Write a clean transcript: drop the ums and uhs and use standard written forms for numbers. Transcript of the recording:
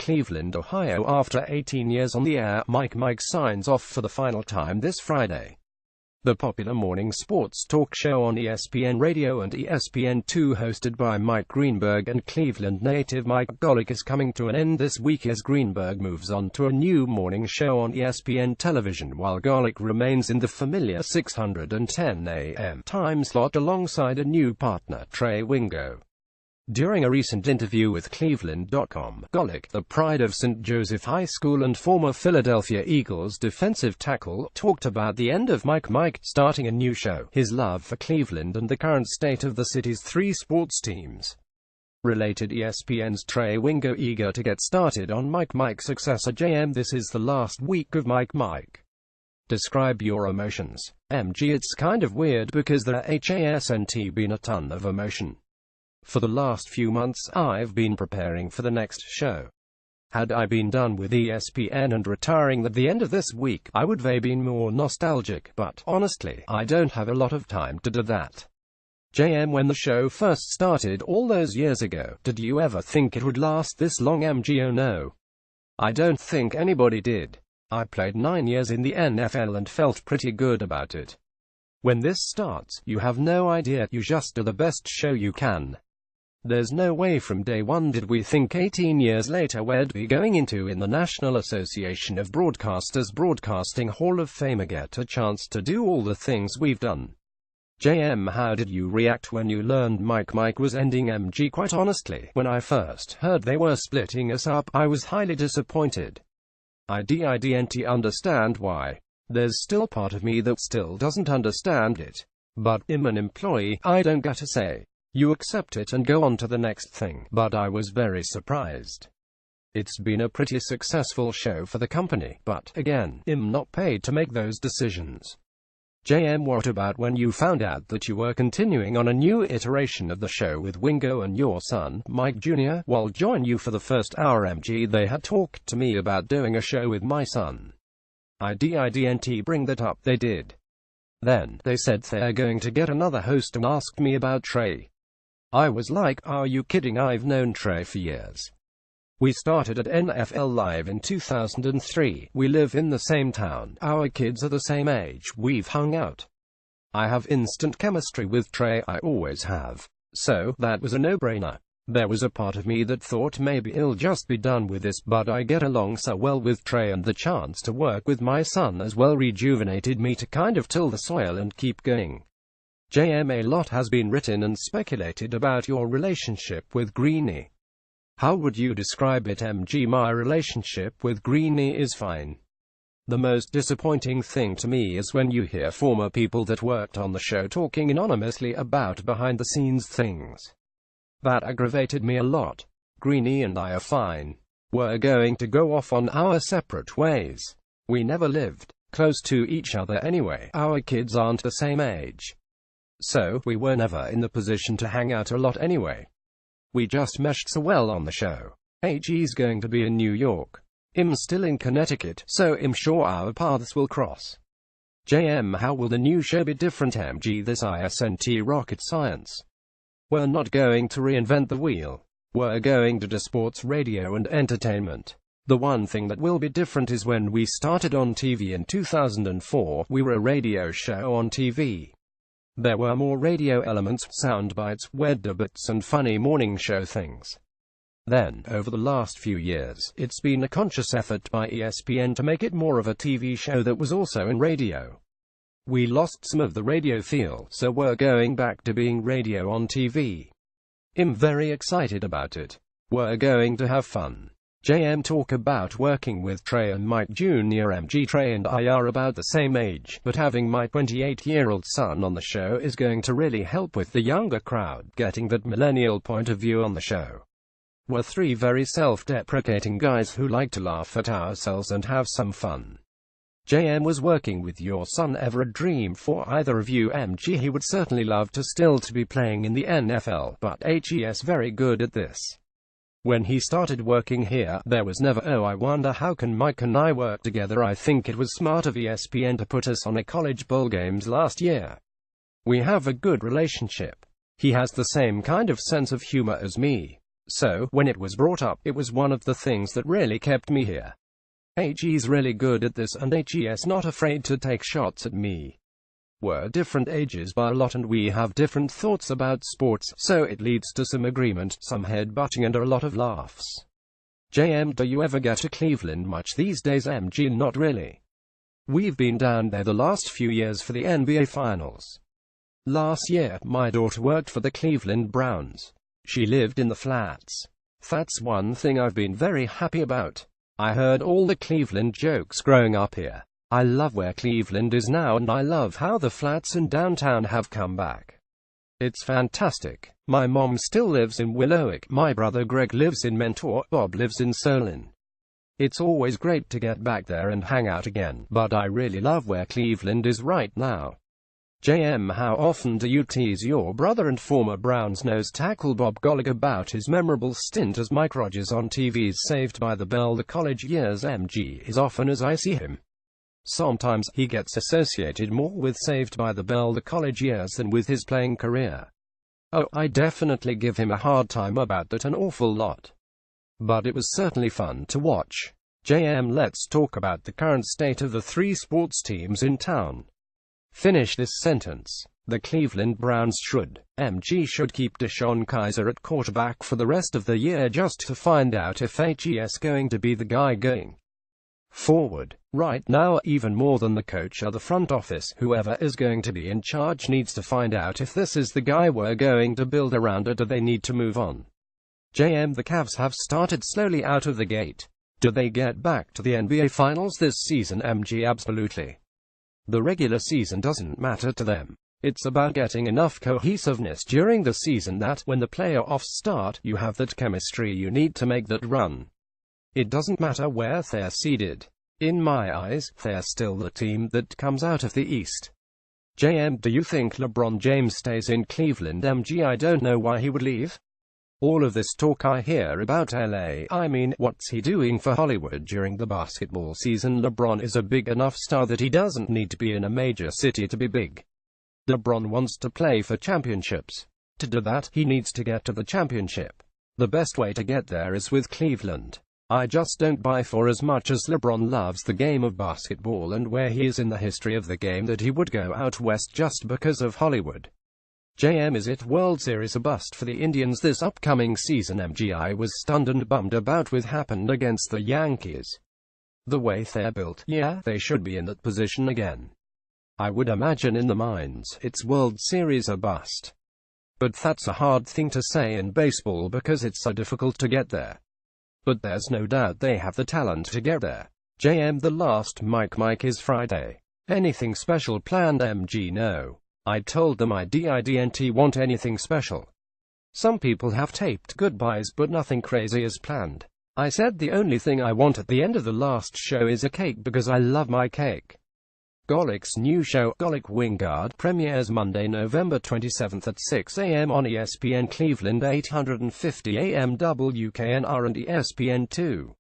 Cleveland, Ohio. After 18 years on the air, Mike signs off for the final time this Friday. The popular morning sports talk show on ESPN Radio and ESPN2, hosted by Mike Greenberg and Cleveland native Mike Golic, is coming to an end this week as Greenberg moves on to a new morning show on ESPN television, while Golic remains in the familiar 6:10 a.m. time slot alongside a new partner, Trey Wingo. During a recent interview with Cleveland.com, Golic, the pride of St. Joseph High School and former Philadelphia Eagles defensive tackle, talked about the end of Mike starting a new show, his love for Cleveland, and the current state of the city's three sports teams. Related, ESPN's Trey Wingo eager to get started on Mike's successor JM. This is the last week of Mike. Describe your emotions. MG. It's kind of weird because there hasn't been a ton of emotion. For the last few months, I've been preparing for the next show. Had I been done with ESPN and retiring at the end of this week, I would have been more nostalgic, but honestly, I don't have a lot of time to do that. JM. When the show first started all those years ago, did you ever think it would last this long? MG. Oh no. I don't think anybody did. I played 9 years in the NFL and felt pretty good about it. When this starts, you have no idea, you just do the best show you can. There's no way from day one did we think 18 years later we'd be going into in the National Association of Broadcasters Broadcasting Hall of Fame get a chance to do all the things we've done. JM. How did you react when you learned Mike was ending? MG. Quite honestly, when I first heard they were splitting us up, I was highly disappointed. I didn't understand why. There's still part of me that still doesn't understand it. But, I'm an employee, I don't get to say. You accept it and go on to the next thing. But I was very surprised. It's been a pretty successful show for the company, but, again, I'm not paid to make those decisions. JM. What about when you found out that you were continuing on a new iteration of the show with Wingo and your son, Mike Jr.? While join you for the first hour. MG. They had talked to me about doing a show with my son. I didn't bring that up. They did. Then, they said they're going to get another host and asked me about Trey. I was like, are you kidding? I've known Trey for years. We started at NFL Live in 2003, we live in the same town, our kids are the same age, we've hung out. I have instant chemistry with Trey, I always have. So, that was a no-brainer. There was a part of me that thought maybe I'll just be done with this, but I get along so well with Trey, and the chance to work with my son as well rejuvenated me to kind of till the soil and keep going. JM. A lot has been written and speculated about your relationship with Greeny. How would you describe it? MG. My relationship with Greeny is fine. The most disappointing thing to me is when you hear former people that worked on the show talking anonymously about behind-the-scenes things. That aggravated me a lot. Greeny and I are fine. We're going to go off on our separate ways. We never lived close to each other anyway. Our kids aren't the same age. So, we were never in the position to hang out a lot anyway. We just meshed so well on the show. He's going to be in New York. I'm still in Connecticut, so I'm sure our paths will cross. JM. How will the new show be different? MG. This isn't rocket science. We're not going to reinvent the wheel. We're going to do sports radio and entertainment. The one thing that will be different is when we started on TV in 2004, we were a radio show on TV. There were more radio elements, sound bites, weather bits, and funny morning show things. Then, over the last few years, it's been a conscious effort by ESPN to make it more of a TV show that was also in radio. We lost some of the radio feel, so we're going back to being radio on TV. I'm very excited about it. We're going to have fun. JM. Talk about working with Trey and Mike Jr. MG. Trey and I are about the same age, but having my 28-year-old son on the show is going to really help with the younger crowd getting that millennial point of view on the show. We're three very self-deprecating guys who like to laugh at ourselves and have some fun. JM. Was working with your son ever a dream for either of you? MG. He would certainly love to still to be playing in the NFL, but he's very good at this. When he started working here, there was never, oh, I wonder how can Mike and I work together. I think it was smart of ESPN to put us on a college bowl games last year. We have a good relationship. He has the same kind of sense of humor as me. So, when it was brought up, it was one of the things that really kept me here. HE's really good at this, and HE's not afraid to take shots at me. We're different ages by a lot, and we have different thoughts about sports, so it leads to some agreement, some head-butting, and a lot of laughs. JM, do you ever get to Cleveland much these days? MG, not really. We've been down there the last few years for the NBA Finals. Last year, my daughter worked for the Cleveland Browns. She lived in the flats. That's one thing I've been very happy about. I heard all the Cleveland jokes growing up here. I love where Cleveland is now, and I love how the flats and downtown have come back. It's fantastic. My mom still lives in Willowick, my brother Greg lives in Mentor, Bob lives in Solon. It's always great to get back there and hang out again, but I really love where Cleveland is right now. JM, how often do you tease your brother and former Browns nose tackle Bob Golic about his memorable stint as Mike Rogers on TV's Saved by the Bell the college years? MG, as often as I see him. Sometimes he gets associated more with Saved by the Bell the college years than with his playing career. Oh, I definitely give him a hard time about that an awful lot. But it was certainly fun to watch. JM, let's talk about the current state of the three sports teams in town. Finish this sentence. The Cleveland Browns should keep Deshaun Kaiser at quarterback for the rest of the year just to find out if HE's going to be the guy going forward. Right now, even more than the coach or the front office, whoever is going to be in charge needs to find out if this is the guy we're going to build around, or do they need to move on. JM, the Cavs have started slowly out of the gate. Do they get back to the NBA Finals this season? MG, absolutely. The regular season doesn't matter to them. It's about getting enough cohesiveness during the season that, when the playoffs start, you have that chemistry you need to make that run. It doesn't matter where they're seeded. In my eyes, they're still the team that comes out of the East. JM, do you think LeBron James stays in Cleveland? MG, I don't know why he would leave. All of this talk I hear about LA, I mean, what's he doing for Hollywood during the basketball season? LeBron is a big enough star that he doesn't need to be in a major city to be big. LeBron wants to play for championships. To do that, he needs to get to the championship. The best way to get there is with Cleveland. I just don't buy, for as much as LeBron loves the game of basketball and where he is in the history of the game, that he would go out west just because of Hollywood. JM, is it World Series a bust for the Indians this upcoming season? MG, I was stunned and bummed about what happened against the Yankees. The way they're built, yeah, they should be in that position again. I would imagine in the minds, it's World Series a bust. But that's a hard thing to say in baseball because it's so difficult to get there. But there's no doubt they have the talent to get there. JM, the last Mike is Friday. Anything special planned? MG, no. I told them I didn't want anything special. Some people have taped goodbyes, but nothing crazy is planned. I said the only thing I want at the end of the last show is a cake because I love my cake. Golic's new show, Golic Wingard, premieres Monday, November 27th at 6 a.m. on ESPN Cleveland, 850 AM WKNR and ESPN2.